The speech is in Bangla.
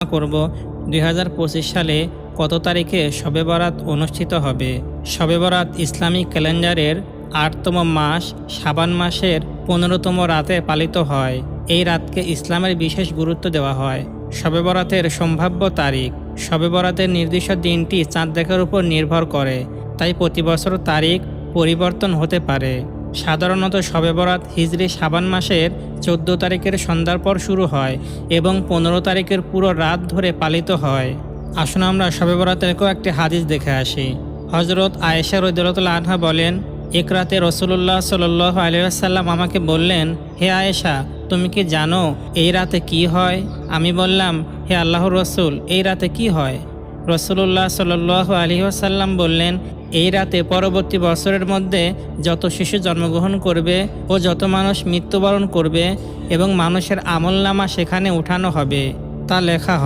করব 2025 সালে কত তারিখে শবে বরাত অনুষ্ঠিত হবে। শবে বরাত ইসলামিক ক্যালেন্ডারের 8তম মাস শাবান মাসের 15তম রাতে পালিত হয়। এই রাতকে ইসলামের বিশেষ গুরুত্ব দেওয়া হয়। শবে বরাতের সম্ভাব্য তারিখ। শবে বরাতের নির্দিষ্ট দিনটি চাঁদ দেখার উপর নির্ভর করে, তাই প্রতি বছর তারিখ পরিবর্তন হতে পারে। সাধারণত শবে বরাত হিজরি শাবান মাসের 14 তারিখের সন্ধ্যার পর শুরু হয় এবং 15 তারিখের পুরো রাত ধরে পালিত হয়। আসুন আমরা শবে বরাতের একটি হাদিস দেখে আসি। হজরত আয়েশা রাদিয়াল্লাহু আনহা বলেন, এক রাতে রাসূলুল্লাহ সাল্লাল্লাহু আলাইহি ওয়াসাল্লাম আমাকে বললেন, হে আয়েশা, তুমি কি জানো এই রাতে কি হয়? আমি বললাম, হে আল্লাহর রাসূল, এই রাতে কি হয়? রাসূলুল্লাহ সাল্লাল্লাহু আলাইহি ওয়াসাল্লাম বললেন, এই রাতে পরবর্তী বছরের মধ্যে যত শিশু জন্মগ্রহণ করবে ও যত মানুষ মৃত্যুবরণ করবে এবং মানুষের আমলনামা সেখানে উঠানো হবে, তা লেখা হবে।